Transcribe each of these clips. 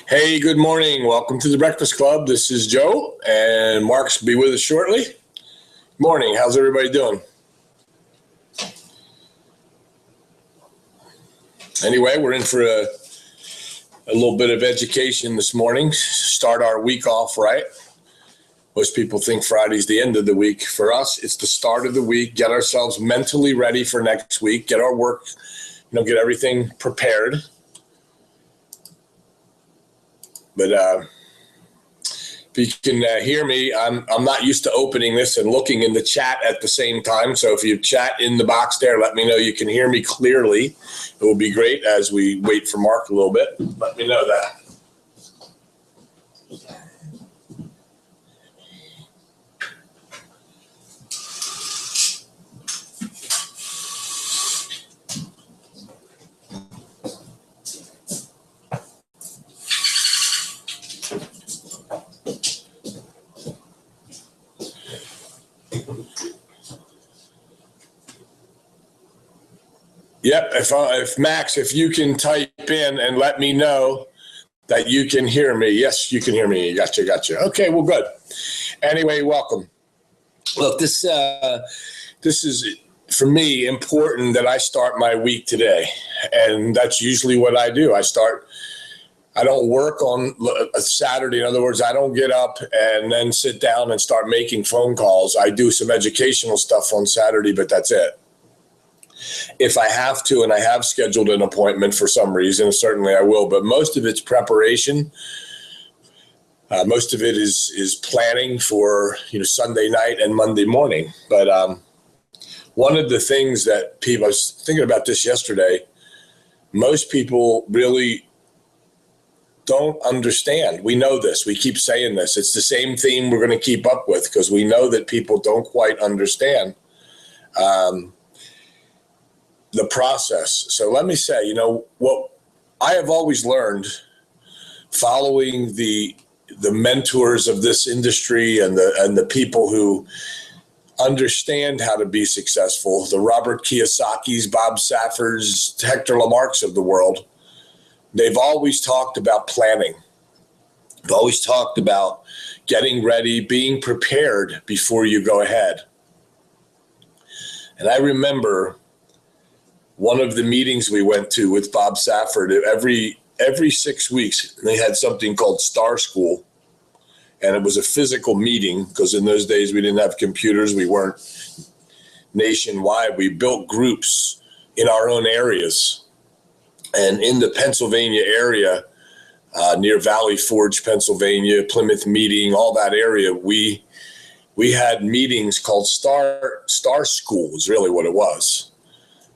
Hey, good morning. Welcome to the Breakfast Club. This is Joe, and Mark's will be with us shortly. Morning. How's everybody doing? Anyway, we're in for a little bit of education this morning. Start our week off right. Most people think Friday's the end of the week. For us, it's the start of the week. Get ourselves mentally ready for next week. Get our work, get everything prepared. But if you can hear me, I'm not used to opening this and looking in the chat at the same time. So if you chat in the box there, let me know you can hear me clearly. It will be great as we wait for Mark a little bit. Let me know that. Yep, if Max, if you can type in and let me know that you can hear me. Yes, you can hear me. Gotcha. Okay, well, good. Anyway, welcome. Look, this is, for me, important that I start my week today. And that's usually what I do. I don't work on a Saturday. In other words, I don't get up and then sit down and start making phone calls. I do some educational stuff on Saturday, but that's it. If I have to, and I have scheduled an appointment for some reason, certainly I will, but most of it's preparation. Most of it is planning for, Sunday night and Monday morning. But one of the things that I was thinking about this yesterday, most people really don't understand. We know this. We keep saying this. It's the same theme we're going to keep up with because we know that people don't quite understand the process. So let me say, what I have always learned following the mentors of this industry and the people who understand how to be successful, the Robert Kiyosaki's, Bob Saffer's, Hector Lamarck's of the world, they've always talked about planning. They've always talked about getting ready, being prepared before you go ahead. And I remember one of the meetings we went to with Bob Safford, every 6 weeks, they had something called Star School. And it was a physical meeting because in those days we didn't have computers. We weren't nationwide. We built groups in our own areas. And in the Pennsylvania area, near Valley Forge, Pennsylvania, Plymouth Meeting, all that area, we had meetings called Star School is really what it was.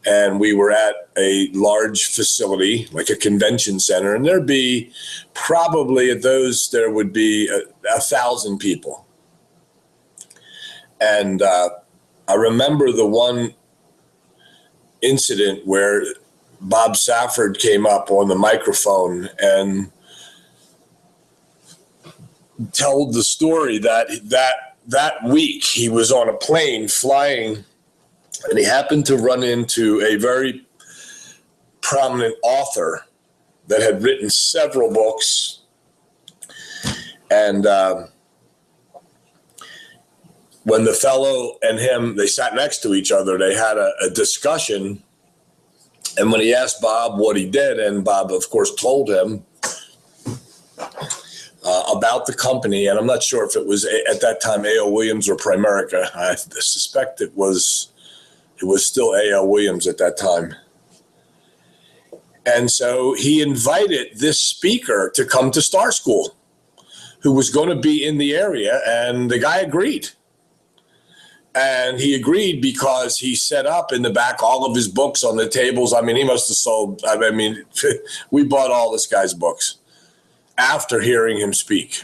And we were at a large facility, like a convention center, and there'd be probably at those, there would be 1,000 people. And I remember the one incident where Bob Safford came up on the microphone and told the story that week he was on a plane flying. And he happened to run into a very prominent author that had written several books. And when the fellow and him, they sat next to each other, they had a discussion. And when he asked Bob what he did, and Bob, of course, told him about the company, and I'm not sure if it was at that time A.L. Williams or Primerica. I suspect it was still A.L. Williams at that time. And so he invited this speaker to come to Star School who was going to be in the area, and the guy agreed. And he agreed because he set up in the back all of his books on the tables. I mean, he must have sold, we bought all this guy's books after hearing him speak.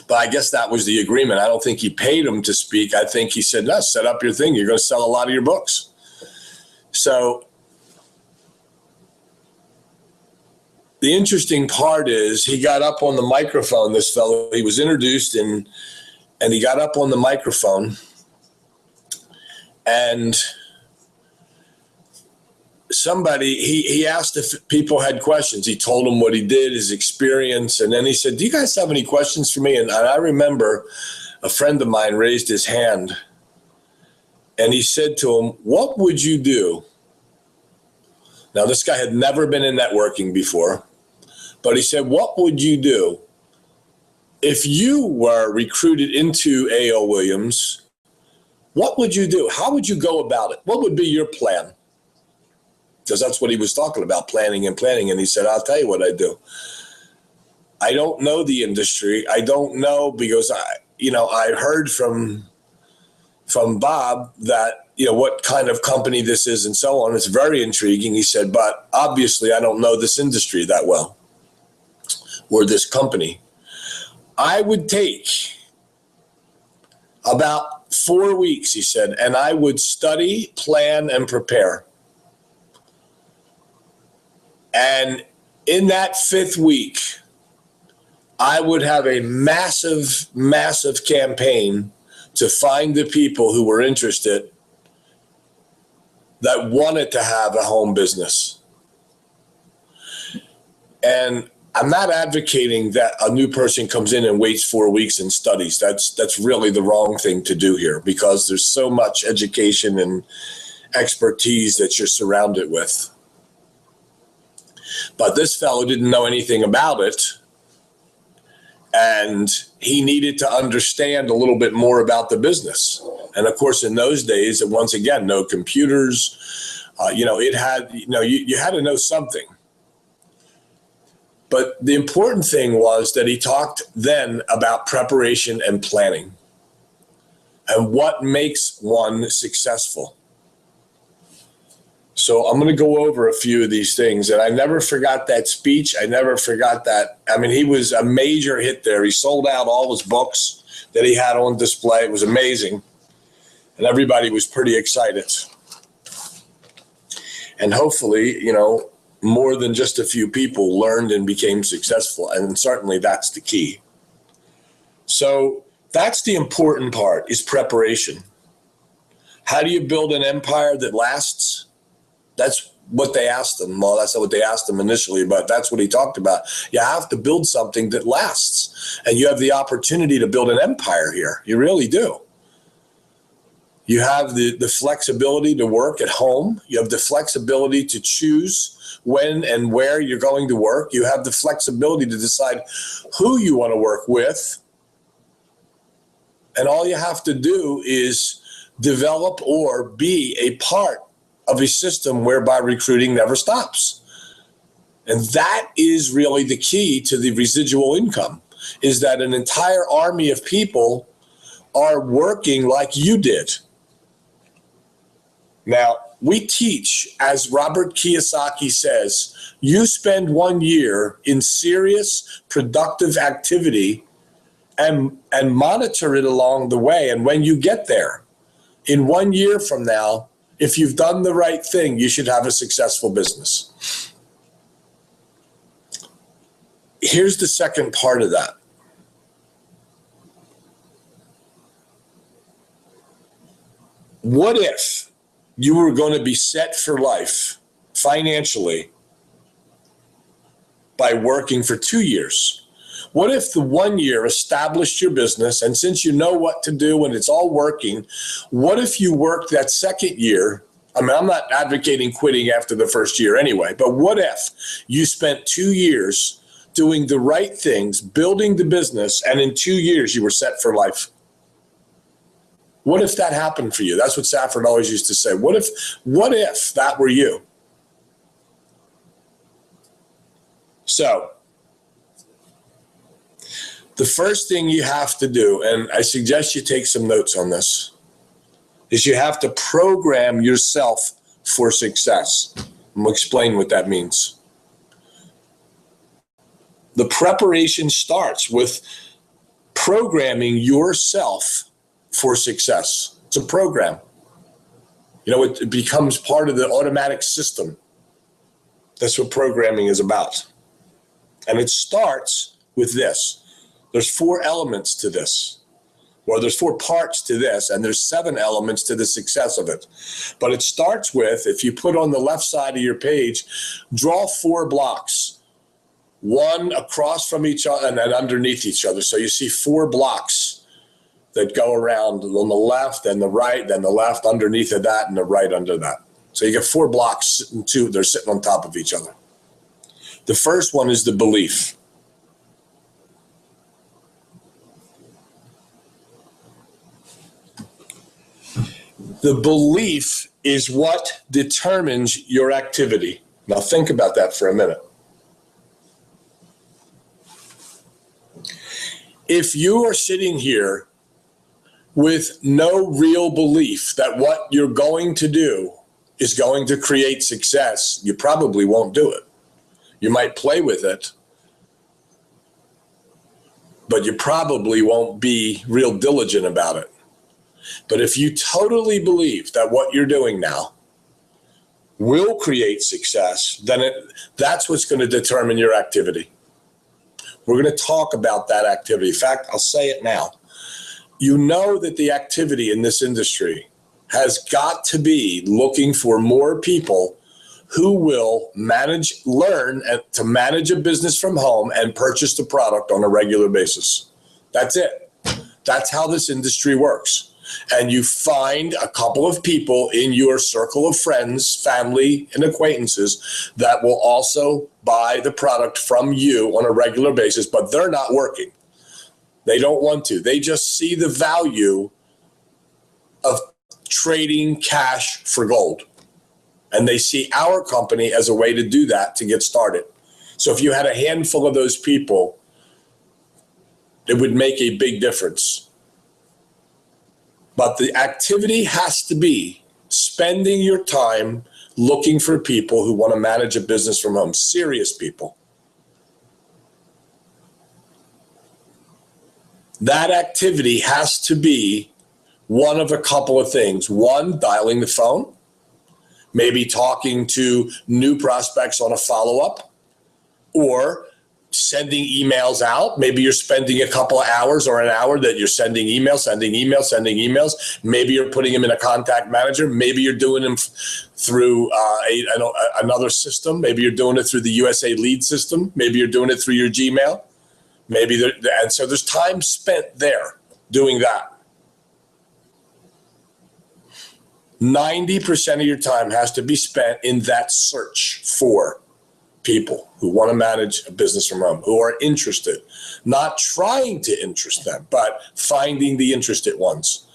But I guess that was the agreement. I don't think he paid him to speak. I think he said, no, set up your thing. You're going to sell a lot of your books. So the interesting part is he got up on the microphone, this fellow. He was introduced and he got up on the microphone and somebody, he asked if people had questions. He told them what he did, his experience. And then he said, do you guys have any questions for me? And I remember a friend of mine raised his hand and he said to him, what would you do? Now, this guy had never been in networking before, but he said, what would you do if you were recruited into A.O. Williams? What would you do? How would you go about it? What would be your plan? Because that's what he was talking about, planning and planning. And he said, I'll tell you what I do. I don't know the industry. I don't know because I heard from Bob that, what kind of company this is and so on. It's very intriguing. He said, but obviously I don't know this industry that well or this company. I would take about 4 weeks, he said, and I would study, plan, and prepare. And in that 5th week, I would have a massive, massive campaign to find the people who were interested that wanted to have a home business. And I'm not advocating that a new person comes in and waits 4 weeks and studies. That's really the wrong thing to do here because there's so much education and expertise that you're surrounded with. But this fellow didn't know anything about it. And he needed to understand a little bit more about the business. And of course, in those days, and once again, no computers, you had to know something. But the important thing was that he talked then about preparation and planning and what makes one successful. So I'm going to go over a few of these things. And I never forgot that speech. I never forgot that. I mean, he was a major hit there. He sold out all his books that he had on display. It was amazing. And everybody was pretty excited. And hopefully, more than just a few people learned and became successful. And certainly that's the key. So that's the important part is preparation. How do you build an empire that lasts? That's what they asked him. Well, that's not what they asked him initially, but that's what he talked about. You have to build something that lasts. And you have the opportunity to build an empire here. You really do. You have the flexibility to work at home. You have the flexibility to choose when and where you're going to work. You have the flexibility to decide who you want to work with. And all you have to do is develop or be a part of a system whereby recruiting never stops. And that is really the key to the residual income, is that an entire army of people are working like you did. Now, we teach, as Robert Kiyosaki says, you spend 1 year in serious, productive activity and monitor it along the way. And when you get there, in 1 year from now, if you've done the right thing, you should have a successful business. Here's the second part of that. What if you were going to be set for life financially by working for 2 years? What if the 1 year established your business, and since you know what to do and it's all working, what if you worked that second year? I mean, I'm not advocating quitting after the first year anyway, but what if you spent 2 years doing the right things, building the business, and in 2 years you were set for life? What if that happened for you? That's what Safford always used to say. What if that were you? So the first thing you have to do, and I suggest you take some notes on this, is you have to program yourself for success. I'm going to explain what that means. The preparation starts with programming yourself for success. It's a program. It becomes part of the automatic system. That's what programming is about. And it starts with this. There's 4 elements to this. Well, there's 4 parts to this, and there's 7 elements to the success of it. But it starts with, if you put on the left side of your page, draw 4 blocks, one across from each other and then underneath each other. So you see 4 blocks that go around on the left and the right, then the left underneath of that and the right under that. So you get 4 blocks, and 2, they're sitting on top of each other. The first one is the belief. The belief is what determines your activity. Now think about that for a minute. If you are sitting here with no real belief that what you're going to do is going to create success, you probably won't do it. You might play with it, but you probably won't be real diligent about it. But if you totally believe that what you're doing now will create success, then that's what's going to determine your activity. We're going to talk about that activity. In fact, I'll say it now. You know that the activity in this industry has got to be looking for more people who will learn to manage a business from home and purchase the product on a regular basis. That's it. That's how this industry works. And you find a couple of people in your circle of friends, family, and acquaintances that will also buy the product from you on a regular basis, but they're not working. They don't want to. They just see the value of trading cash for gold. And they see our company as a way to do that, to get started. So if you had a handful of those people, it would make a big difference. But the activity has to be spending your time looking for people who want to manage a business from home, serious people. That activity has to be one of a couple of things. One, dialing the phone, maybe talking to new prospects on a follow-up, or sending emails out. Maybe you're spending a couple of hours or an hour that you're sending emails. Maybe you're putting them in a contact manager. Maybe you're doing them through another system. Maybe you're doing it through the USA Lead system. Maybe you're doing it through your Gmail. And so there's time spent there doing that. 90% of your time has to be spent in that search for people who want to manage a business from home, who are interested, not trying to interest them, but finding the interested ones.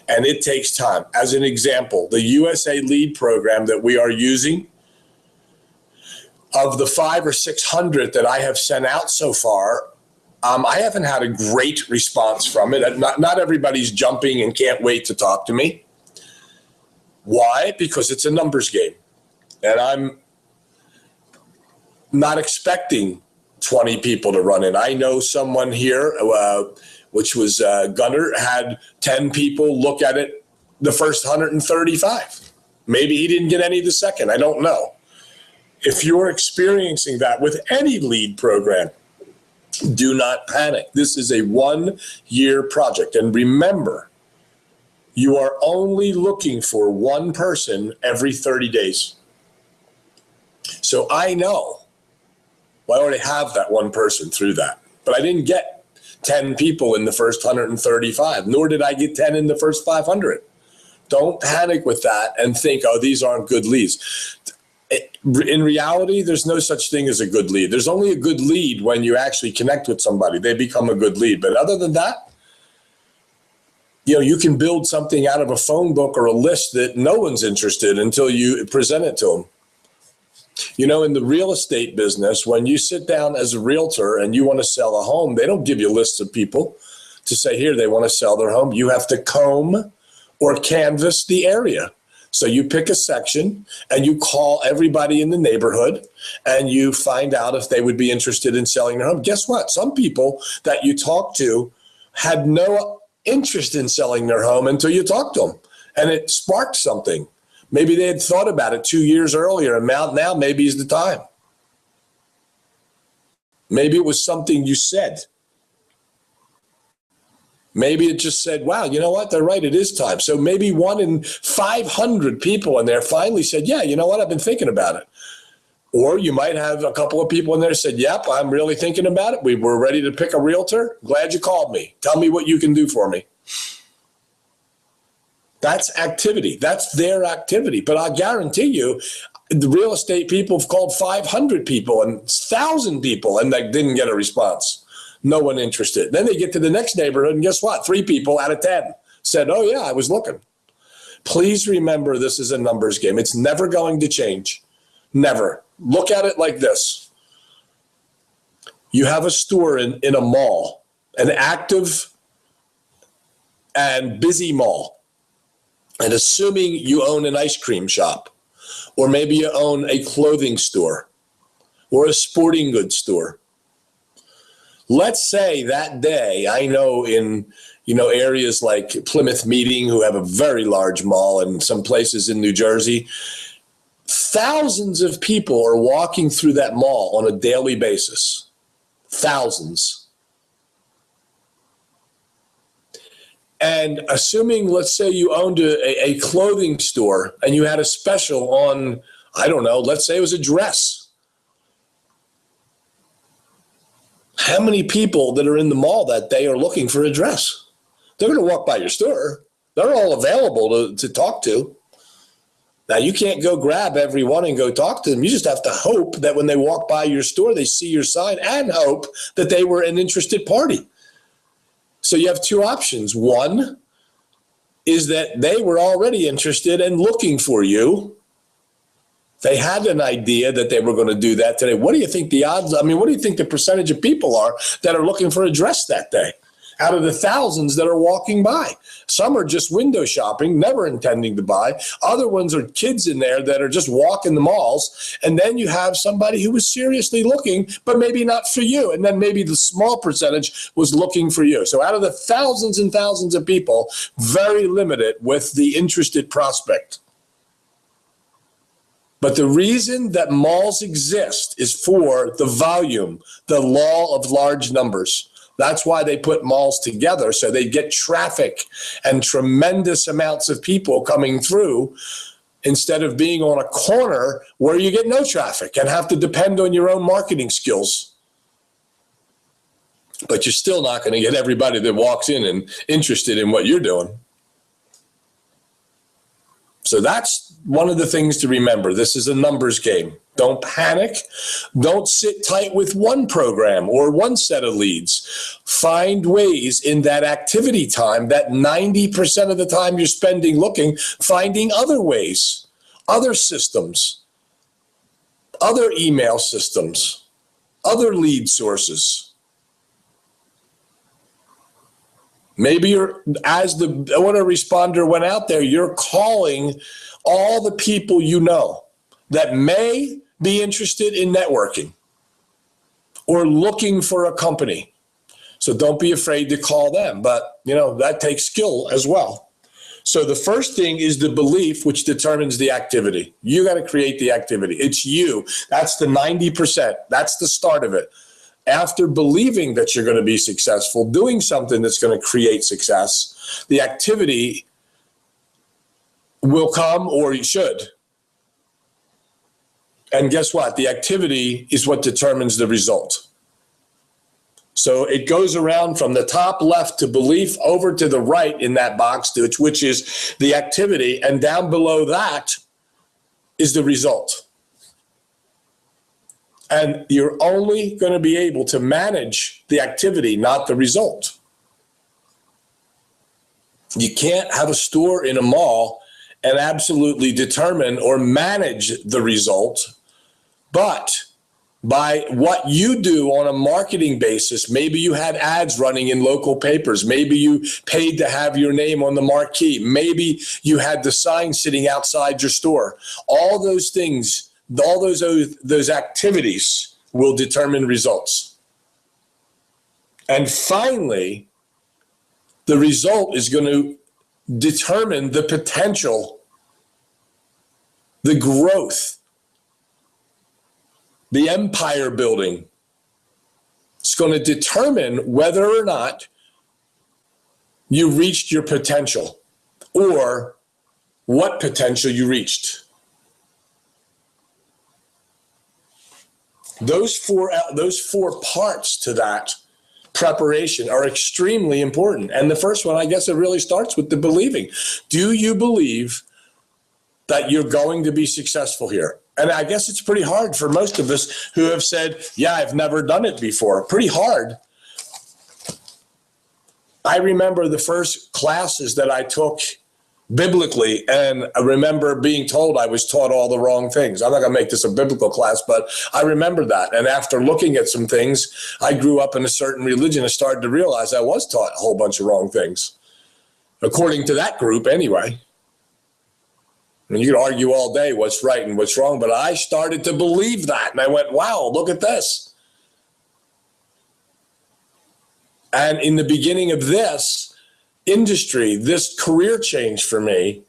And it takes time. As an example, the USA Lead program that we are using, of the 500 or 600 that I have sent out so far, I haven't had a great response from it. Not everybody's jumping and can't wait to talk to me. Why? Because it's a numbers game. And I'm not expecting 20 people to run in. I know someone here, which was Gunnar, had 10 people look at it the first 135. Maybe he didn't get any the second. I don't know. If you're experiencing that with any lead program, do not panic. This is a 1-year project. And remember, you are only looking for one person every 30 days. So I know, well, I already have that one person through that, but I didn't get 10 people in the first 135, nor did I get 10 in the first 500. Don't panic with that and think, oh, these aren't good leads. In reality, there's no such thing as a good lead. There's only a good lead when you actually connect with somebody. They become a good lead. But other than that, you can build something out of a phone book or a list that no one's interested until you present it to them. In the real estate business, when you sit down as a realtor and you want to sell a home, they don't give you lists of people to say, here, they want to sell their home. You have to comb or canvass the area. So you pick a section and you call everybody in the neighborhood and you find out if they would be interested in selling their home. Guess what? Some people that you talk to had no interest in selling their home until you talked to them, and it sparked something. Maybe they had thought about it 2 years earlier, and now maybe is the time. Maybe it was something you said. Maybe it just said, wow, you know what? They're right. It is time. So maybe 1 in 500 people in there finally said, yeah, you know what? I've been thinking about it. Or you might have a couple of people in there said, yep, I'm really thinking about it. We were ready to pick a realtor. Glad you called me. Tell me what you can do for me. That's activity. That's their activity. But I guarantee you, the real estate people have called 500 people and 1,000 people and they didn't get a response. No one interested. Then they get to the next neighborhood and guess what? 3 people out of 10 said, oh yeah, I was looking. Please remember this is a numbers game. It's never going to change. Never. Look at it like this. You have a store in a mall, an active and busy mall. And assuming you own an ice cream shop, or maybe you own a clothing store or a sporting goods store. Let's say that day, I know in areas like Plymouth Meeting, who have a very large mall, and some places in New Jersey, thousands of people are walking through that mall on a daily basis. Thousands. And assuming, let's say you owned a clothing store and you had a special on, I don't know, let's say it was a dress. How many people that are in the mall that day are looking for a dress? They're going to walk by your store. They're all available to talk to. Now, you can't go grab everyone and go talk to them. You just have to hope that when they walk by your store, they see your sign and hope that they were an interested party. So you have 2 options. One is that they were already interested and looking for you. They had an idea that they were going to do that today. What do you think the odds? I mean, what do you think the percentage of people are that are looking for a dress that day out of the thousands that are walking by? Some are just window shopping, never intending to buy. Other ones are kids in there that are just walking the malls. And then you have somebody who was seriously looking, but maybe not for you. And then maybe the small percentage was looking for you. So out of the thousands and thousands of people, very limited with the interested prospect. But the reason that malls exist is for the volume, the law of large numbers. That's why they put malls together, so they get traffic and tremendous amounts of people coming through instead of being on a corner where you get no traffic and have to depend on your own marketing skills. But you're still not going to get everybody that walks in and interested in what you're doing. So that's one of the things to remember. This is a numbers game. Don't panic. Don't sit tight with one program or one set of leads. Find ways in that activity time, that 90% of the time you're spending looking, finding other ways, other systems, other email systems, other lead sources. Maybe you're, as the autoresponder went out there, you're calling all the people you know that may be interested in networking or looking for a company. So don't be afraid to call them, but that takes skill as well. So the first thing is the belief, which determines the activity. You got to create the activity. It's you. That's the 90%. That's the start of it. After believing that you're going to be successful, doing something that's going to create success, the activity will come, or you should. And guess what? The activity is what determines the result. So it goes around from the top left to belief over to the right in that box, which is the activity. And down below that is the result. And you're only going to be able to manage the activity, not the result. You can't have a store in a mall and absolutely determine or manage the result, but by what you do on a marketing basis. Maybe you had ads running in local papers. Maybe you paid to have your name on the marquee. Maybe you had the sign sitting outside your store. All those things, all those activities will determine results. And finally, the result is going to determine the potential, the growth, the empire building. It's going to determine whether or not you reached your potential, or what potential you reached. Those four parts to that preparation are extremely important. And the first one, I guess it really starts with the believing. Do you believe that you're going to be successful here? And I guess it's pretty hard for most of us who have said, yeah, I've never done it before. Pretty hard. I remember the first classes that I took biblically, and I remember being told I was taught all the wrong things. I'm not going to make this a biblical class, but I remember that. And after looking at some things, I grew up in a certain religion and started to realize I was taught a whole bunch of wrong things, according to that group anyway. And you could argue all day what's right and what's wrong, but I started to believe that. And I went, wow, look at this. And in the beginning of this industry, this career change for me,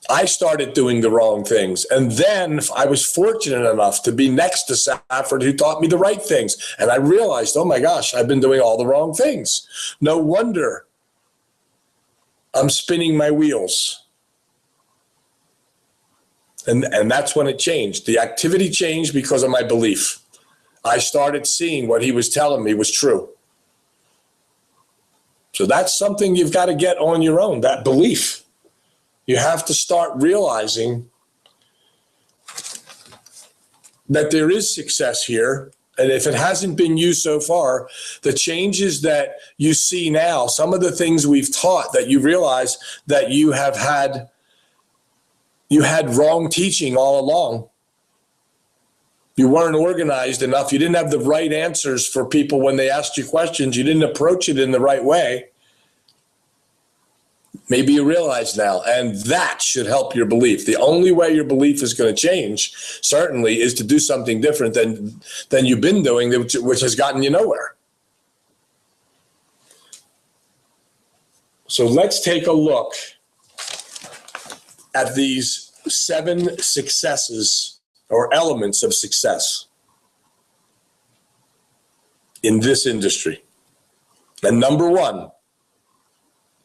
I started doing the wrong things. And then I was fortunate enough to be next to Safford, who taught me the right things. And I realized, oh my gosh, I've been doing all the wrong things. No wonder I'm spinning my wheels. And that's when it changed. The activity changed because of my belief. I started seeing what he was telling me was true. So that's something you've got to get on your own, that belief. You have to start realizing that there is success here. And if it hasn't been you so far, the changes that you see now, some of the things we've taught that you realize that you had wrong teaching all along. You weren't organized enough. You didn't have the right answers for people when they asked you questions. You didn't approach it in the right way. Maybe you realize now, and that should help your belief. The only way your belief is going to change, certainly, is to do something different than you've been doing, which has gotten you nowhere. So let's take a look at these 7 successes or elements of success in this industry. And number 1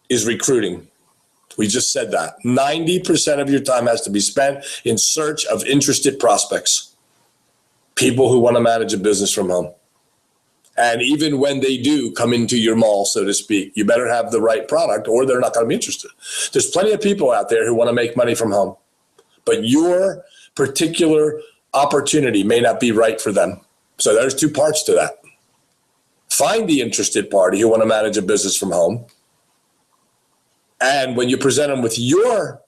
is recruiting. We just said that. 90% of your time has to be spent in search of interested prospects, people who want to manage a business from home. And even when they do come into your mall, so to speak, you better have the right product or they're not going to be interested. There's plenty of people out there who want to make money from home, but your particular opportunity may not be right for them. So there's 2 parts to that. Find the interested party who want to manage a business from home. And when you present them with your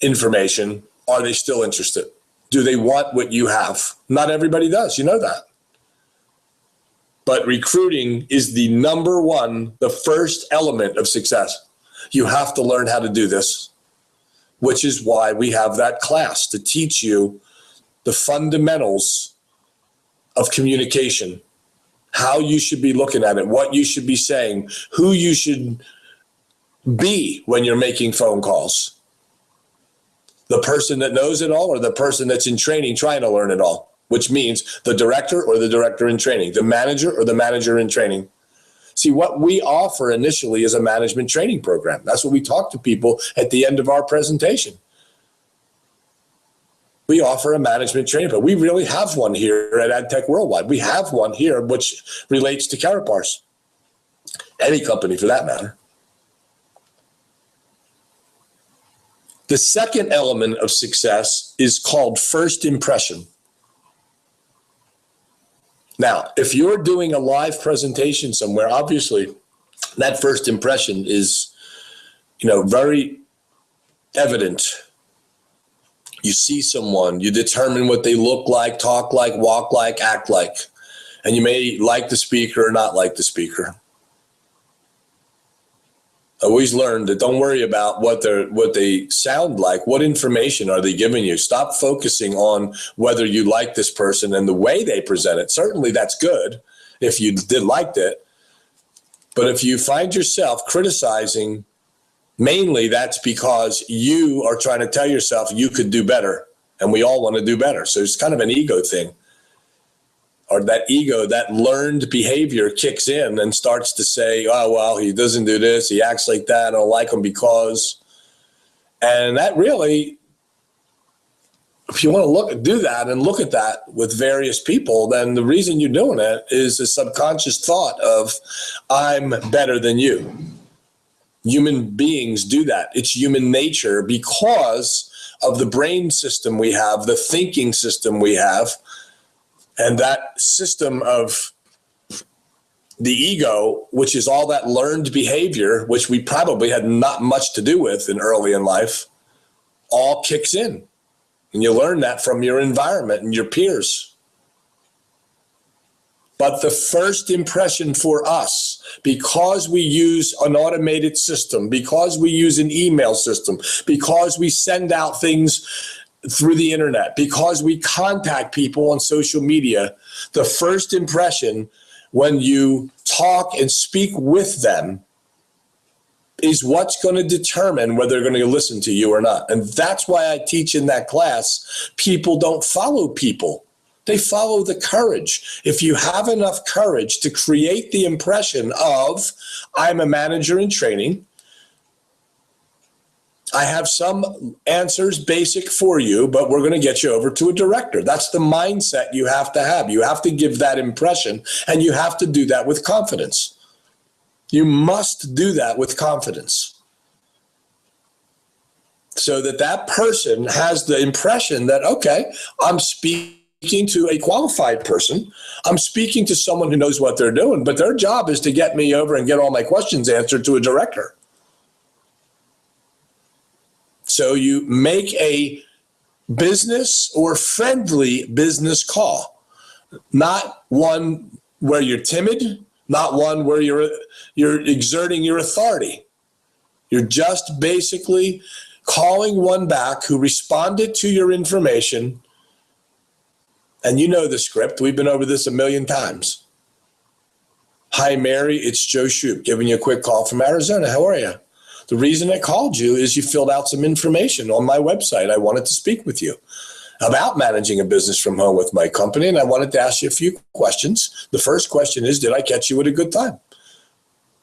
information, are they still interested? Do they want what you have? Not everybody does. You know that. But recruiting is the number 1, the first element of success. You have to learn how to do this, which is why we have that class to teach you the fundamentals of communication, how you should be looking at it, what you should be saying, who you should be when you're making phone calls. The person that knows it all or the person that's in training trying to learn it all, which means the director or the director in training, the manager or the manager in training. See, what we offer initially is a management training program. That's what we talk to people at the end of our presentation. We offer a management training, but we really have one here at ADTECH Worldwide. We have one here which relates to Carapars, any company for that matter. The second element of success is called first impression. Now, if you're doing a live presentation somewhere, obviously that first impression is, very evident. You see someone, you determine what they look like, talk like, walk like, act like, and you may like the speaker or not like the speaker. I always learn that don't worry about what they sound like. What information are they giving you? Stop focusing on whether you like this person and the way they present it. Certainly that's good if you did liked it. But if you find yourself criticizing, mainly that's because you are trying to tell yourself you could do better. And we all want to do better. So it's kind of an ego thing. or that ego, that learned behavior kicks in and starts to say, oh, well, he doesn't do this. He acts like that. I don't like him because. And that really, if you want to do that and look at that with various people, then the reason you're doing it is a subconscious thought of, I'm better than you. Human beings do that. It's human nature because of the brain system we have, the thinking system we have, and that system of the ego, which is all that learned behavior, which we probably had not much to do with early in life, all kicks in. And you learn that from your environment and your peers. But the first impression for us, because we use an automated system, because we use an email system, because we send out things through the internet, because we contact people on social media, the first impression when you talk and speak with them is what's going to determine whether they're going to listen to you or not. And that's why I teach in that class, people don't follow people. They follow the courage. If you have enough courage to create the impression of, I'm a manager in training, I have some answers basic for you, but we're going to get you over to a director. That's the mindset you have to have. You have to give that impression, and you have to do that with confidence. You must do that with confidence so that that person has the impression that, okay, I'm speaking to a qualified person. I'm speaking to someone who knows what they're doing, but their job is to get me over and get all my questions answered to a director. So you make a business or friendly business call, not one where you're timid, not one where you're exerting your authority. You're just basically calling one back who responded to your information. And you know the script. We've been over this a million times. Hi, Mary. It's Joe Shoup giving you a quick call from Arizona. How are you? The reason I called you is you filled out some information on my website. I wanted to speak with you about managing a business from home with my company, and I wanted to ask you a few questions. The first question is, did I catch you at a good time?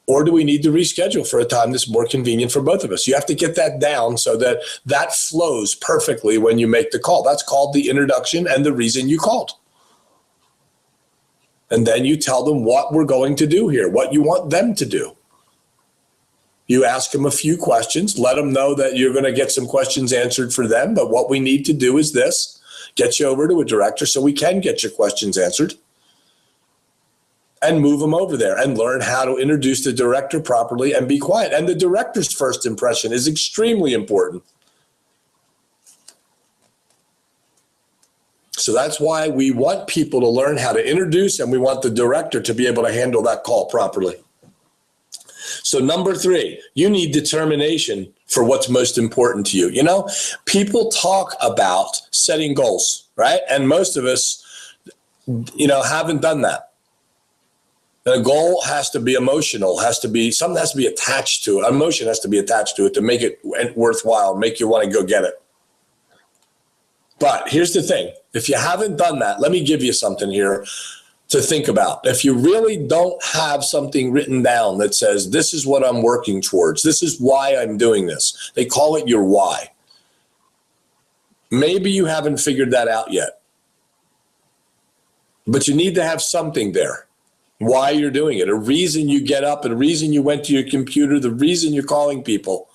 Or do we need to reschedule for a time that's more convenient for both of us? You have to get that down so that that flows perfectly when you make the call. That's called the introduction and the reason you called. And then you tell them what we're going to do here, what you want them to do. You ask them a few questions, let them know that you're going to get some questions answered for them, but what we need to do is this, get you over to a director so we can get your questions answered. And move them over there and learn how to introduce the director properly and be quiet. And the director's first impression is extremely important. So that's why we want people to learn how to introduce, and we want the director to be able to handle that call properly. So number 3, you need determination for what's most important to you. You know, people talk about setting goals, right? And most of us, haven't done that. A goal has to be emotional, something has to be attached to it. Emotion has to be attached to it to make it worthwhile, make you want to go get it. But here's the thing. If you haven't done that, let me give you something here to think about. If you really don't have something written down that says, this is what I'm working towards, this is why I'm doing this. They call it your why. Maybe you haven't figured that out yet. But you need to have something there. Why you're doing it, a reason you get up, a reason you went to your computer, the reason you're calling people.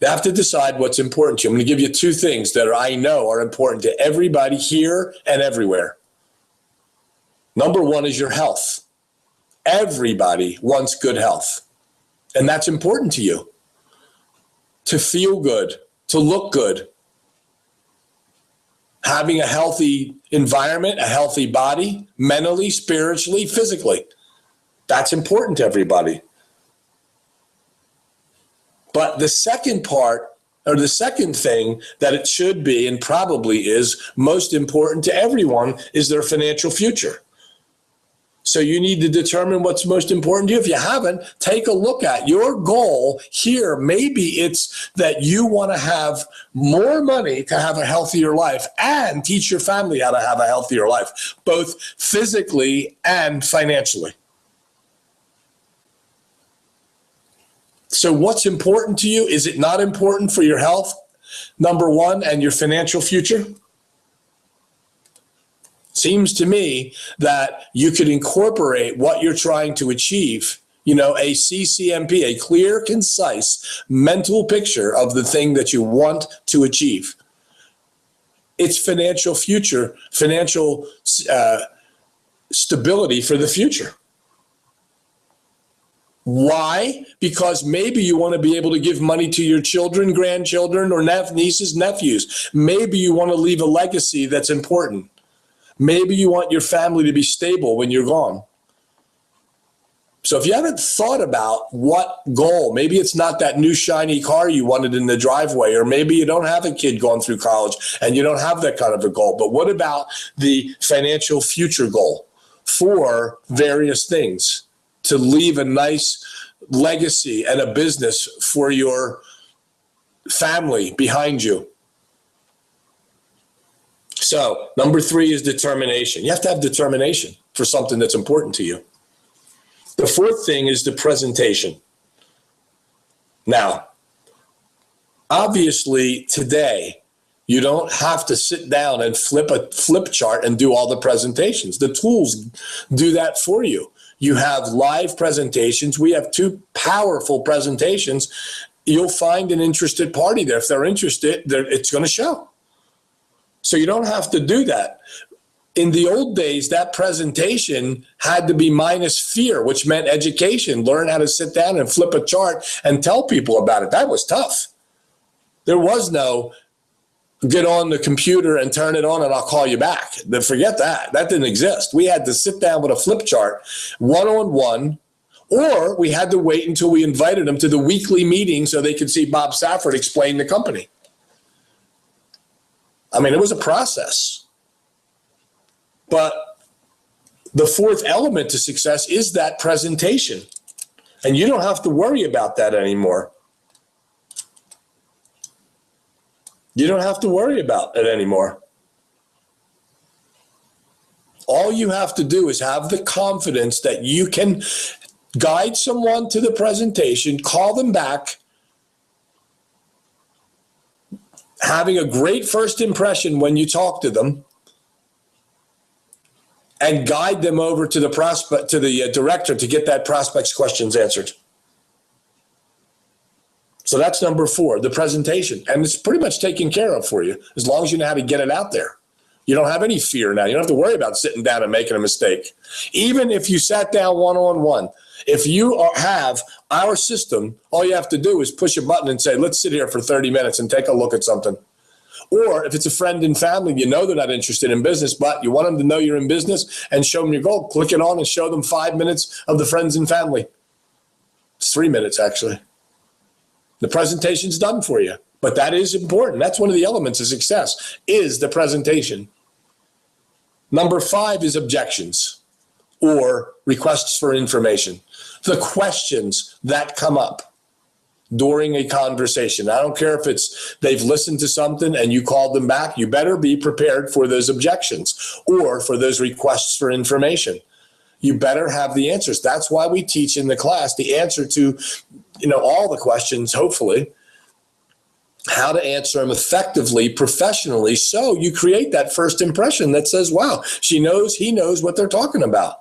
You have to decide what's important to you. I'm going to give you 2 things that I know are important to everybody here and everywhere. Number 1 is your health. Everybody wants good health. And that's important to you. To feel good, to look good. Having a healthy environment, a healthy body, mentally, spiritually, physically. That's important to everybody. But the second part, or the second thing that it should be and probably is most important to everyone is their financial future. So you need to determine what's most important to you. If you haven't, take a look at your goal here. Maybe it's that you want to have more money to have a healthier life and teach your family how to have a healthier life, both physically and financially. So what's important to you? Is it not important for your health, number one, and your financial future? Seems to me that you could incorporate what you're trying to achieve, a CCMP, a clear, concise mental picture of the thing that you want to achieve. It's financial future, financial stability for the future. Why? Because maybe you want to be able to give money to your children, grandchildren, or nieces, nephews. Maybe you want to leave a legacy that's important. Maybe you want your family to be stable when you're gone. So if you haven't thought about what goal, maybe it's not that new shiny car you wanted in the driveway, or maybe you don't have a kid going through college and you don't have that kind of a goal. But what about the financial future goal for various things to leave a nice legacy and a business for your family behind you? So number 3 is determination. You have to have determination for something that's important to you. The 4th thing is the presentation. Now, obviously today, you don't have to sit down and flip a flip chart and do all the presentations. The tools do that for you. You have live presentations. We have 2 powerful presentations. You'll find an interested party there. If they're interested, it's going to show. So you don't have to do that. In the old days, that presentation had to be minus fear, which meant education. Learn how to sit down and flip a chart and tell people about it. That was tough. There was no get on the computer and turn it on and I'll call you back. Forget that. That didn't exist. We had to sit down with a flip chart, one-on-one, or we had to wait until we invited them to the weekly meeting so they could see Bob Safford explain the company. I mean, it was a process. But the 4th element to success is that presentation. And you don't have to worry about that anymore. You don't have to worry about it anymore. All you have to do is have the confidence that you can guide someone to the presentation, call them back, having a great first impression when you talk to them, and guide them over to the prospect, to the director, to get that prospect's questions answered. So that's number 4, the presentation. And it's pretty much taken care of for you as long as you know how to get it out there. You don't have any fear now. You don't have to worry about sitting down and making a mistake. Even if you sat down one-on-one, if you have our system, all you have to do is push a button and say, let's sit here for 30 minutes and take a look at something. Or if it's a friend and family, you know they're not interested in business, but you want them to know you're in business and show them your goal. Click it on and show them 5 minutes of the friends and family. It's 3 minutes, actually. The presentation's done for you, but that is important. That's one of the elements of success, is the presentation. Number 5 is objections or requests for information. The questions that come up during a conversation. I don't care if it's they've listened to something and you called them back. You better be prepared for those objections or for those requests for information. You better have the answers. That's why we teach in the class the answer to, all the questions, hopefully, how to answer them effectively, professionally, so you create that first impression that says, wow, she knows, he knows what they're talking about.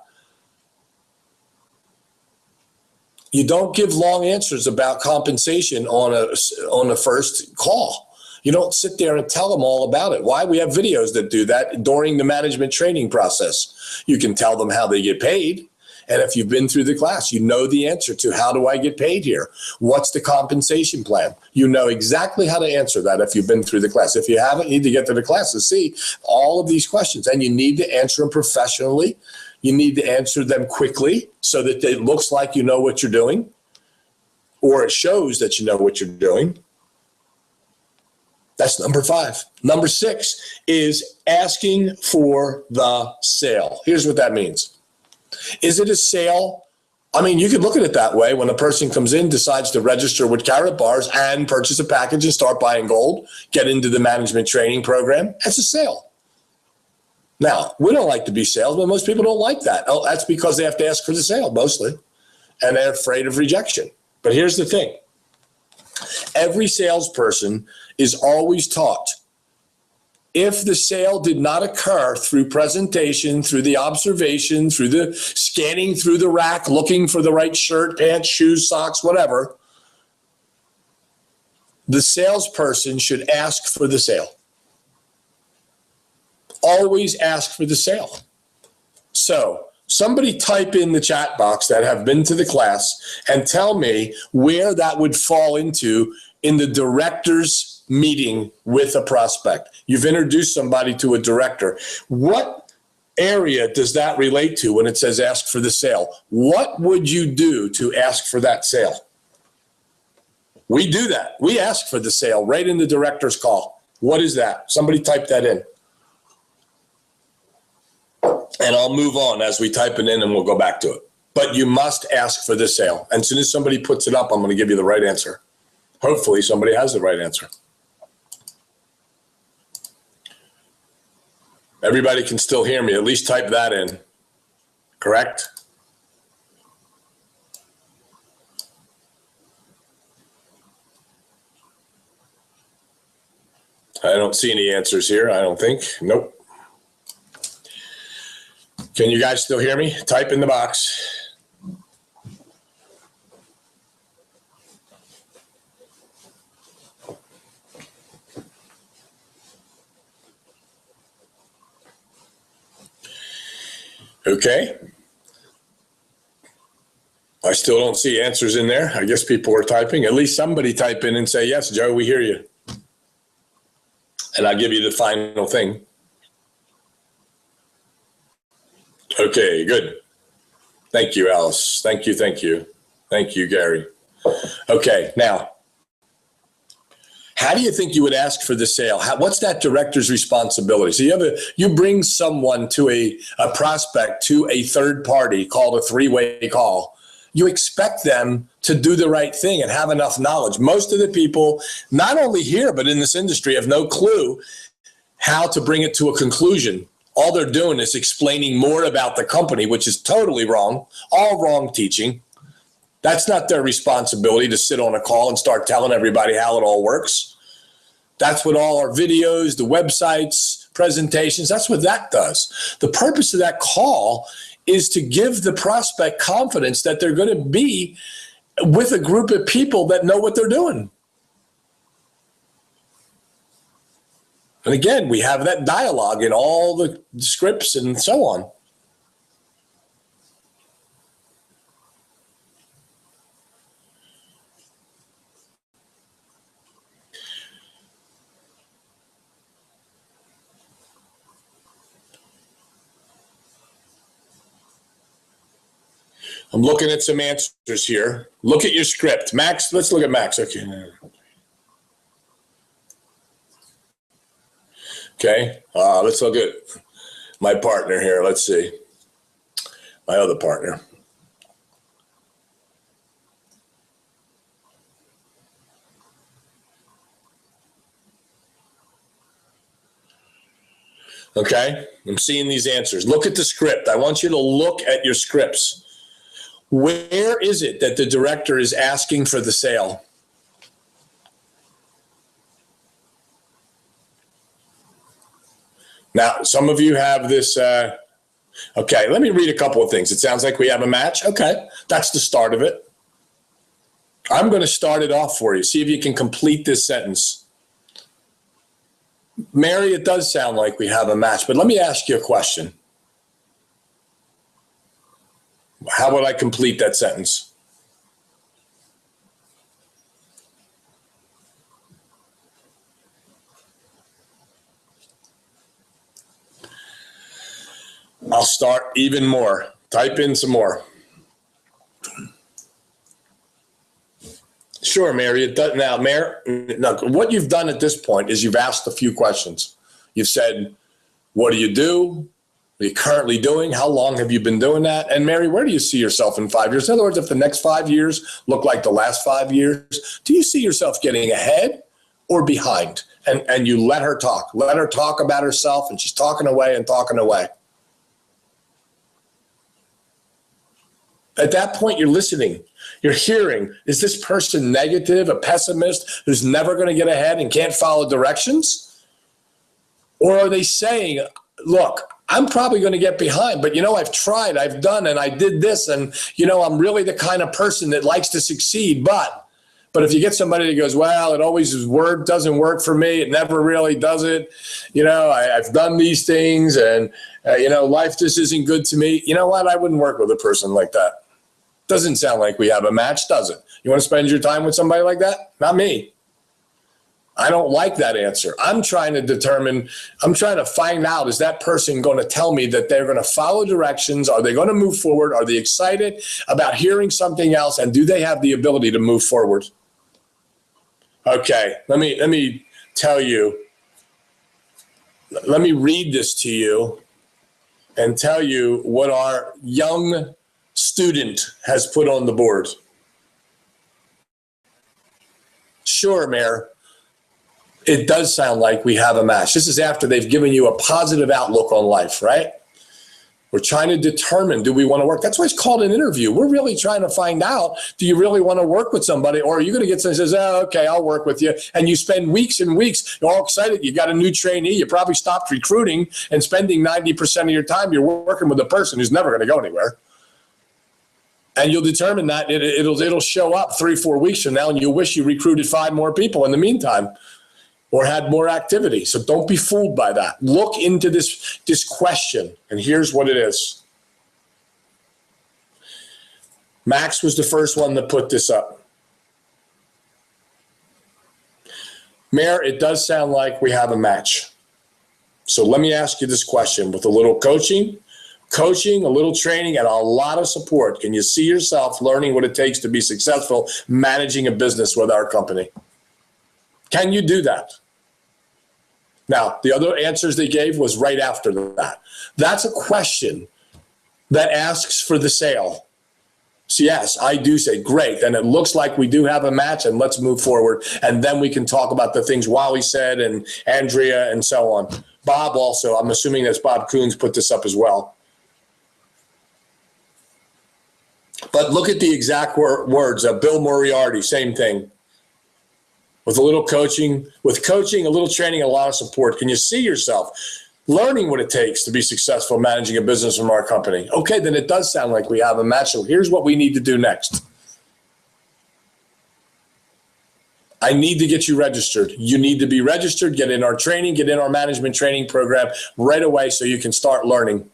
You don't give long answers about compensation on a first call. You don't sit there and tell them all about it. Why? We have videos that do that during the management training process. You can tell them how they get paid. And if you've been through the class, you know the answer to how do I get paid here? What's the compensation plan? You know exactly how to answer that if you've been through the class. If you haven't, you need to get to the class to see all of these questions. And you need to answer them professionally. You need to answer them quickly so that it looks like you know what you're doing, or it shows that you know what you're doing. That's number 5. Number 6 is asking for the sale. Here's what that means. Is it a sale? I mean, you could look at it that way. When a person comes in, decides to register with Carrot Bars and purchase a package and start buying gold, get into the management training program, that's a sale. Now, we don't like to be salesmen. Most people don't like that. Oh, that's because they have to ask for the sale mostly, and they're afraid of rejection. But here's the thing. Every salesperson is always taught, if the sale did not occur through presentation, through the observation, through the scanning through the rack, looking for the right shirt, pants, shoes, socks, whatever, the salesperson should ask for the sale. Always ask for the sale. So somebody type in the chat box that have been to the class and tell me where that would fall into in the director's meeting with a prospect. You've introduced somebody to a director. What area does that relate to when it says ask for the sale? What would you do to ask for that sale? We do that. We ask for the sale right in the director's call. What is that? Somebody type that in. And I'll move on as we type it in and we'll go back to it. But you must ask for the sale. And as soon as somebody puts it up, I'm going to give you the right answer. Hopefully somebody has the right answer. Everybody can still hear me. At least type that in. Correct? I don't see any answers here, I don't think. Nope. Can you guys still hear me? Type in the box. Okay. I still don't see answers in there. I guess people are typing. At least somebody type in and say, yes, Joe, we hear you. And I'll give you the final thing. Okay, good. Thank you, Alice. Thank you, thank you. Thank you, Gary. Okay, now, how do you think you would ask for the sale? What's that director's responsibility? So you bring someone to a prospect to a third party called a three-way call. You expect them to do the right thing and have enough knowledge. Most of the people, not only here, but in this industry, have no clue how to bring it to a conclusion. All they're doing is explaining more about the company, which is totally wrong, all wrong teaching. That's not their responsibility to sit on a call and start telling everybody how it all works. That's what all our videos, the websites, presentations, that's what that does. The purpose of that call is to give the prospect confidence that they're going to be with a group of people that know what they're doing. And again, we have that dialogue in all the scripts and so on. I'm looking at some answers here. Look at your script. Max, let's look at Max. Okay. Okay, let's look at my partner here. Let's see. My other partner. Okay, I'm seeing these answers. Look at the script. I want you to look at your scripts. Where is it that the director is asking for the sale? Now, some of you have this, okay, let me read a couple of things. It sounds like we have a match. Okay, that's the start of it. I'm going to start it off for you. See if you can complete this sentence. Mary, it does sound like we have a match, but let me ask you a question. How would I complete that sentence? I'll start even more. Type in some more. Sure, Mary. It does now, Mary. Now, what you've done at this point is you've asked a few questions. You've said, "What do you do?" What are you currently doing? How long have you been doing that? And Mary, where do you see yourself in 5 years? In other words, if the next 5 years look like the last 5 years, do you see yourself getting ahead or behind? And you let her talk. Let her talk about herself, and she's talking away and talking away. At that point, you're listening. You're hearing, is this person negative, a pessimist who's never going to get ahead and can't follow directions? Or are they saying, look, I'm probably going to get behind, but I've tried, I've done, and I did this, and I'm really the kind of person that likes to succeed. But if you get somebody that goes, well, it always doesn't work for me, it never really does it. I've done these things, and life just isn't good to me. You know what? I wouldn't work with a person like that. Doesn't sound like we have a match, does it? You want to spend your time with somebody like that? Not me. I don't like that answer. I'm trying to find out, is that person going to tell me that they're going to follow directions? Are they going to move forward? Are they excited about hearing something else? And do they have the ability to move forward? Okay, let me tell you. Let me read this to you and tell you what our young student has put on the board. Sure, Mayor. It does sound like we have a match. This is after they've given you a positive outlook on life, right? We're trying to determine, do we want to work? That's why it's called an interview. We're really trying to find out, do you really want to work with somebody? Or are you going to get somebody who says, oh, okay, I'll work with you. And you spend weeks and weeks, you're all excited. You got a new trainee. You probably stopped recruiting and spending 90% of your time, you're working with a person who's never going to go anywhere. And you'll determine that it'll show up 3-4 weeks from now, and you'll wish you recruited 5 more people in the meantime, or had more activity. So don't be fooled by that. Look into this question, and here's what it is. Max was the first one to put this up. Mayor, it does sound like we have a match. So let me ask you this question. With a little coaching, a little training, and a lot of support, can you see yourself learning what it takes to be successful managing a business with our company? Can you do that? Now, the other answers they gave was right after that. That's a question that asks for the sale. So yes, I do say, great, then it looks like we do have a match, and let's move forward. And then we can talk about the things Wally said and Andrea and so on. Bob also, I'm assuming that's Bob Coons put this up as well. But look at the exact words. Bill Moriarty, same thing. With a little coaching, a little training, a lot of support. Can you see yourself learning what it takes to be successful managing a business from our company? Okay, then it does sound like we have a match. So here's what we need to do next. I need to get you registered. You need to be registered, get in our training, get in our management training program right away so you can start learning.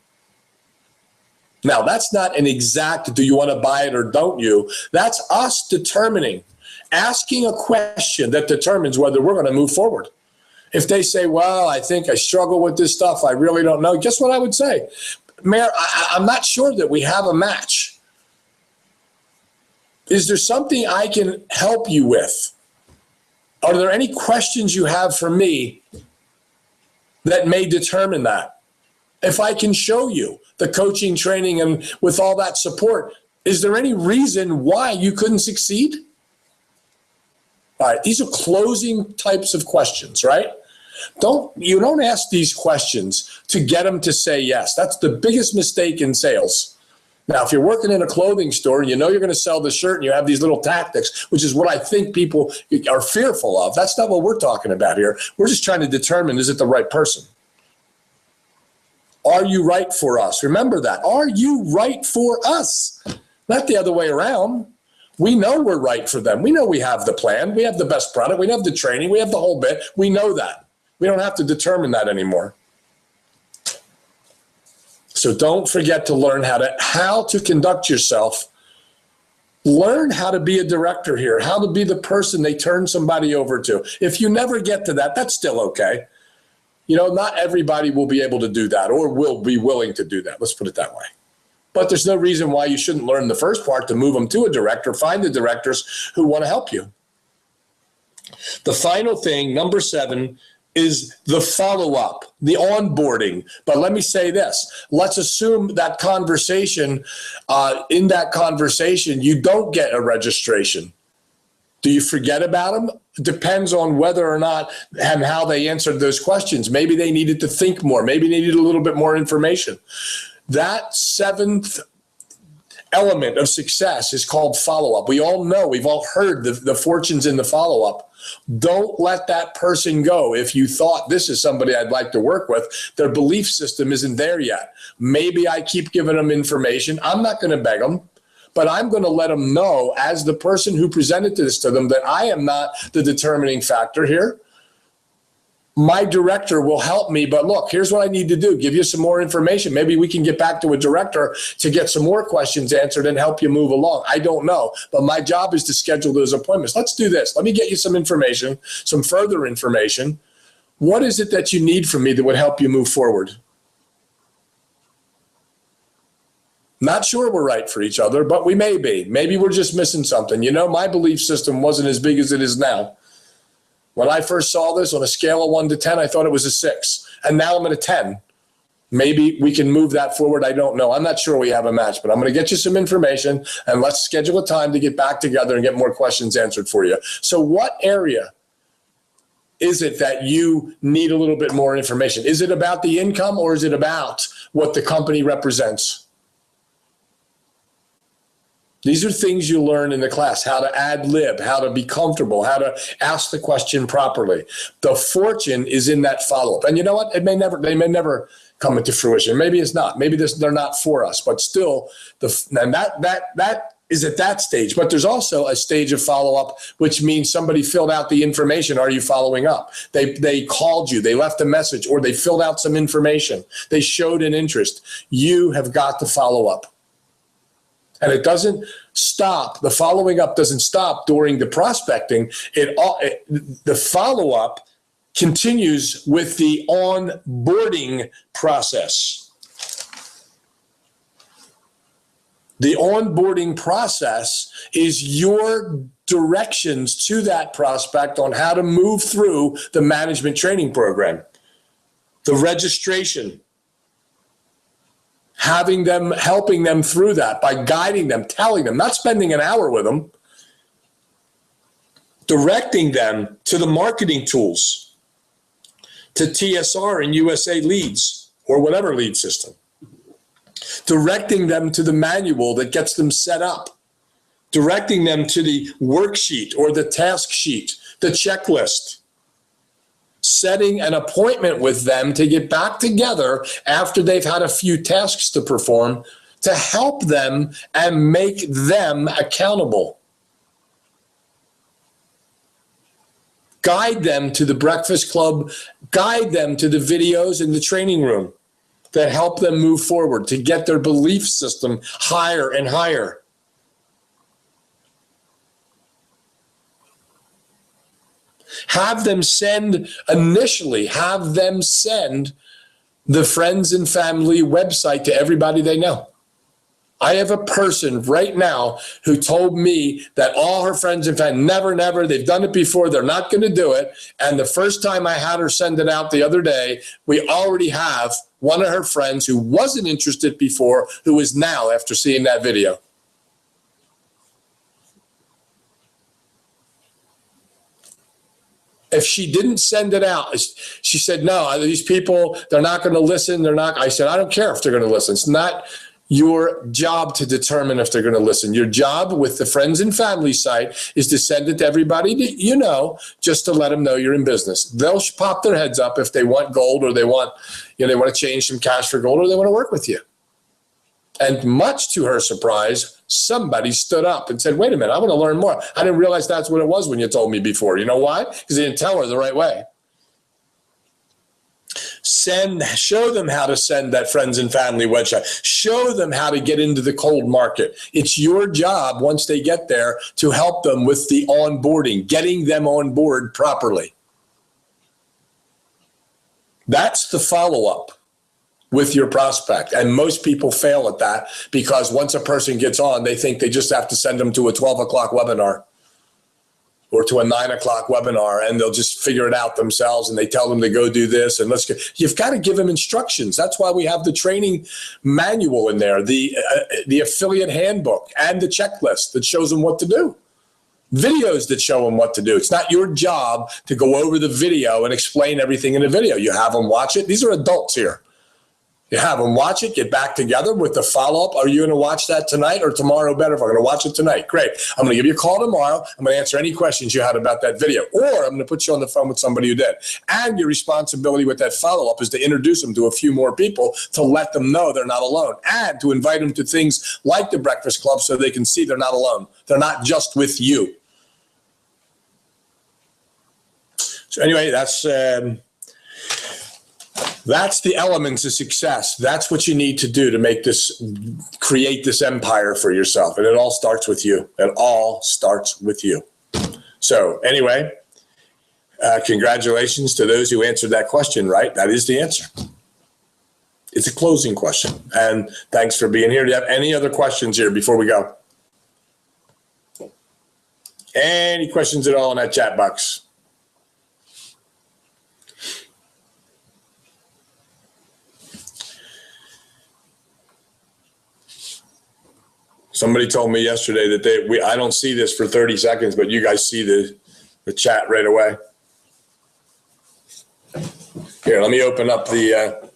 Now, that's not an exact, do you want to buy it or don't you? That's us determining, asking a question that determines whether we're going to move forward. If they say, well, I think I struggle with this stuff, I really don't know, guess what I would say? Mayor, I'm not sure that we have a match. Is there something I can help you with? Are there any questions you have for me that may determine that? If I can show you the coaching, training, and with all that support, is there any reason why you couldn't succeed? All right, these are closing types of questions, right? You don't ask these questions to get them to say yes. That's the biggest mistake in sales. Now, if you're working in a clothing store and you know you're going to sell the shirt and you have these little tactics, which is what I think people are fearful of, that's not what we're talking about here. We're just trying to determine, is it the right person? Are you right for us? Remember that. Are you right for us? Not the other way around. We know we're right for them. We know we have the plan. We have the best product. We have the training. We have the whole bit. We know that. We don't have to determine that anymore. So don't forget to learn how to conduct yourself. Learn how to be a director here, how to be the person they turn somebody over to. If you never get to that, that's still okay. Not everybody will be able to do that or will be willing to do that. Let's put it that way. But there's no reason why you shouldn't learn the first part to move them to a director. Find the directors who want to help you. The final thing, number 7, is the follow-up, the onboarding. But let me say this. Let's assume that conversation, in that conversation, you don't get a registration. Do you forget about them? Depends on whether or not and how they answered those questions. Maybe they needed to think more. Maybe they needed a little bit more information. That seventh element of success is called follow-up. We all know, we've all heard the fortunes in the follow-up. Don't let that person go. If you thought this is somebody I'd like to work with, their belief system isn't there yet. Maybe I keep giving them information. I'm not going to beg them, but I'm going to let them know as the person who presented this to them that I am not the determining factor here. My director will help me, but look, here's what I need to do. Give you some more information. Maybe we can get back to a director to get some more questions answered and help you move along. I don't know, but my job is to schedule those appointments. Let's do this. Let me get you some information, some further information. What is it that you need from me that would help you move forward? Not sure we're right for each other, but we may be. Maybe we're just missing something. You know, my belief system wasn't as big as it is now. When I first saw this on a scale of 1 to 10, I thought it was a 6. And now I'm at a 10. Maybe we can move that forward. I don't know. I'm not sure we have a match, but I'm going to get you some information and let's schedule a time to get back together and get more questions answered for you. So what area is it that you need a little bit more information? Is it about the income or is it about what the company represents? These are things you learn in the class, how to ad lib, how to be comfortable, how to ask the question properly. The fortune is in that follow-up. And you know what? They may never come into fruition. Maybe it's not. Maybe they're not for us. But still, that is at that stage. But there's also a stage of follow-up, which means somebody filled out the information. Are you following up? They called you. They left a message, or they filled out some information. They showed an interest. You have got to follow up. And it doesn't stop. The following up doesn't stop during the prospecting. The follow-up continues with the onboarding process. The onboarding process is your directions to that prospect on how to move through the management training program, the registration, having them, helping them through that by guiding them, telling them, not spending an hour with them, directing them to the marketing tools, to TSR and USA Leads or whatever lead system, directing them to the manual that gets them set up, directing them to the worksheet or the task sheet, the checklist, setting an appointment with them to get back together after they've had a few tasks to perform to help them and make them accountable. Guide them to the breakfast club, guide them to the videos in the training room that help them move forward to get their belief system higher and higher. Have them send the friends and family website to everybody they know. I have a person right now who told me that all her friends and family, never, they've done it before, they're not going to do it. And the first time I had her send it out the other day, we already have one of her friends who wasn't interested before, who is now after seeing that video. If she didn't send it out, she said, no, these people, they're not going to listen. I said, I don't care if they're going to listen. It's not your job to determine if they're going to listen. Your job with the friends and family site is to send it to everybody that you know, just to let them know you're in business. They'll pop their heads up if they want gold, or they want to change some cash for gold, or they want to work with you. And much to her surprise, somebody stood up and said, wait a minute, I want to learn more. I didn't realize that's what it was when you told me before. You know why? Because you didn't tell her the right way. Show them how to send that friends and family website. Show them how to get into the cold market. It's your job, once they get there, to help them with the onboarding, getting them on board properly. That's the follow-up with your prospect. And most people fail at that because once a person gets on, they think they just have to send them to a 12 o'clock webinar. or to a 9 o'clock webinar, and they'll just figure it out themselves, and they tell them to go do this and let's go. You've got to give them instructions. That's why we have the training manual in there, the affiliate handbook, and the checklist that shows them what to do. Videos that show them what to do. It's not your job to go over the video and explain everything in the video. You have them watch it. These are adults here. You have them watch it, get back together with the follow-up. Are you going to watch that tonight or tomorrow better? If I'm going to watch it tonight, great. I'm going to give you a call tomorrow. I'm going to answer any questions you had about that video, or I'm going to put you on the phone with somebody who did. And your responsibility with that follow-up is to introduce them to a few more people to let them know they're not alone, and to invite them to things like the Breakfast Club so they can see they're not alone. They're not just with you. So anyway, that's the elements of success. That's what you need to do to make this, create this empire for yourself. And it all starts with you. It all starts with you. So anyway, congratulations to those who answered that question right. That is the answer. It's a closing question. And thanks for being here. Do you have any other questions here before we go? Any questions at all in that chat box? Somebody told me yesterday that I don't see this for 30 seconds, but you guys see the chat right away. Here, let me open up the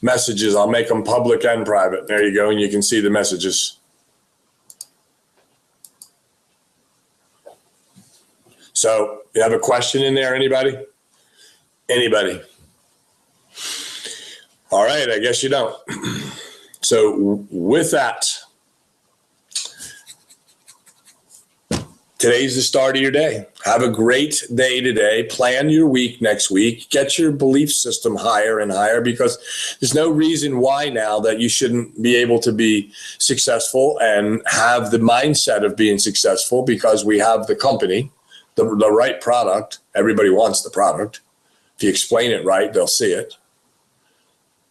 messages. I'll make them public and private. There you go, and you can see the messages. So, you have a question in there, anybody? Anybody? All right, I guess you don't. So, with that, today's the start of your day. Have a great day today. Plan your week next week. Get your belief system higher and higher, because there's no reason why now that you shouldn't be able to be successful and have the mindset of being successful, because we have the company, the right product. Everybody wants the product. If you explain it right, they'll see it.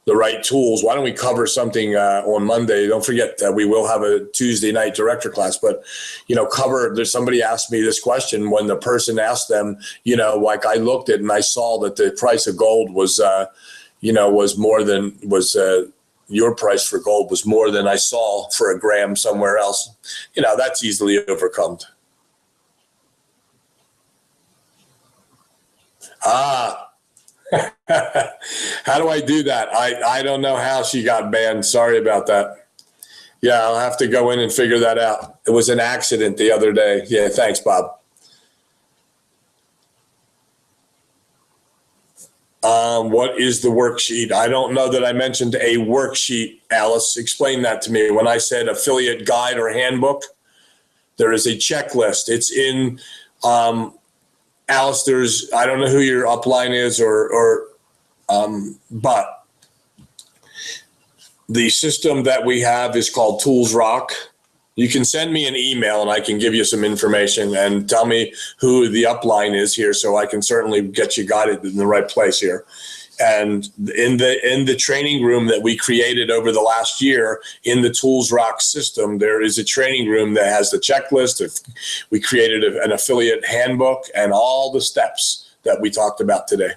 The right tools. Why don't we cover something on Monday? Don't forget that we will have a Tuesday night director class, but, there's somebody asked me this question when the person asked them, like I looked at and I saw that the price of gold was, was more than, your price for gold was more than I saw for a gram somewhere else. That's easily overcome. How do I do that? I don't know how she got banned. Sorry about that. Yeah, I'll have to go in and figure that out. It was an accident the other day. Yeah, thanks, Bob. What is the worksheet? I don't know that I mentioned a worksheet, Alice. Explain that to me. When I said affiliate guide or handbook, there is a checklist. It's in Alice, I don't know who your upline is but the system that we have is called Tools Rock. You can send me an email and I can give you some information and tell me who the upline is here, so I can certainly get you guided in the right place here. And in the training room that we created over the last year in the Tools Rock system, there is a training room that has the checklist. We created an affiliate handbook and all the steps that we talked about today.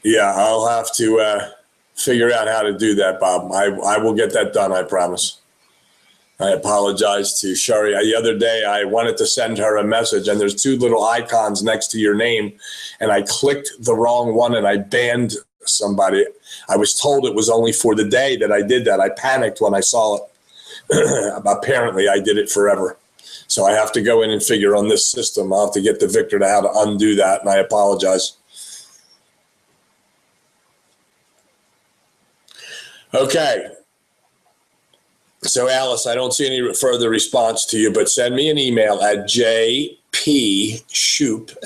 Yeah, I'll have to figure out how to do that, Bob. I will get that done, I promise. I apologize to Shari. The other day, I wanted to send her a message, and there's two little icons next to your name, and I clicked the wrong one, and I banned somebody. I was told it was only for the day that I did that. I panicked when I saw it. Apparently, I did it forever. So I have to go in and figure on this system. I'll have to get the Victor to how to undo that, and I apologize. Okay. So, Alice, I don't see any further response to you, but send me an email at jpshoop,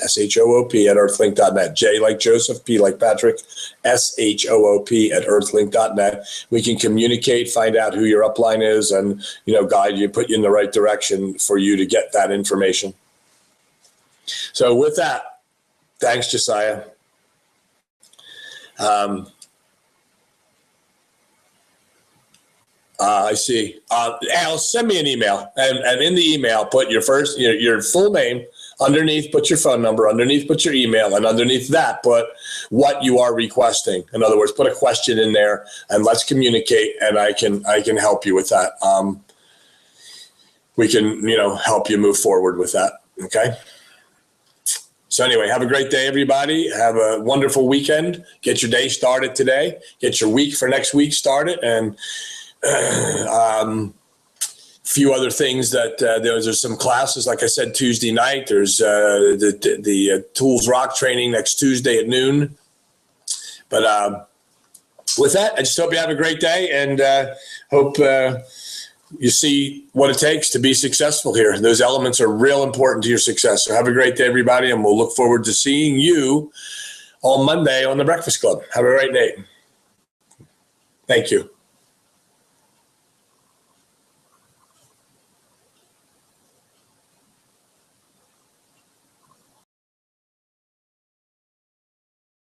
S-H-O-O-P, at earthlink.net. J like Joseph, P like Patrick, S-H-O-O-P at earthlink.net. We can communicate, find out who your upline is, and, guide you, put you in the right direction for you to get that information. So with that, thanks, Josiah. I see. Al, send me an email, and in the email, put your full name. Underneath, put your phone number. Underneath, put your email, and underneath that, put what you are requesting. In other words, put a question in there, and let's communicate. And I can help you with that. We can help you move forward with that. Okay. So anyway, have a great day, everybody. Have a wonderful weekend. Get your day started today. Get your week for next week started, and few other things that there's some classes, like I said, Tuesday night. There's the Tools Rock training next Tuesday at noon. But with that, I just hope you have a great day, and hope you see what it takes to be successful here. Those elements are real important to your success. So have a great day, everybody, and we'll look forward to seeing you on Monday on the Breakfast Club. Have a great day. Thank you.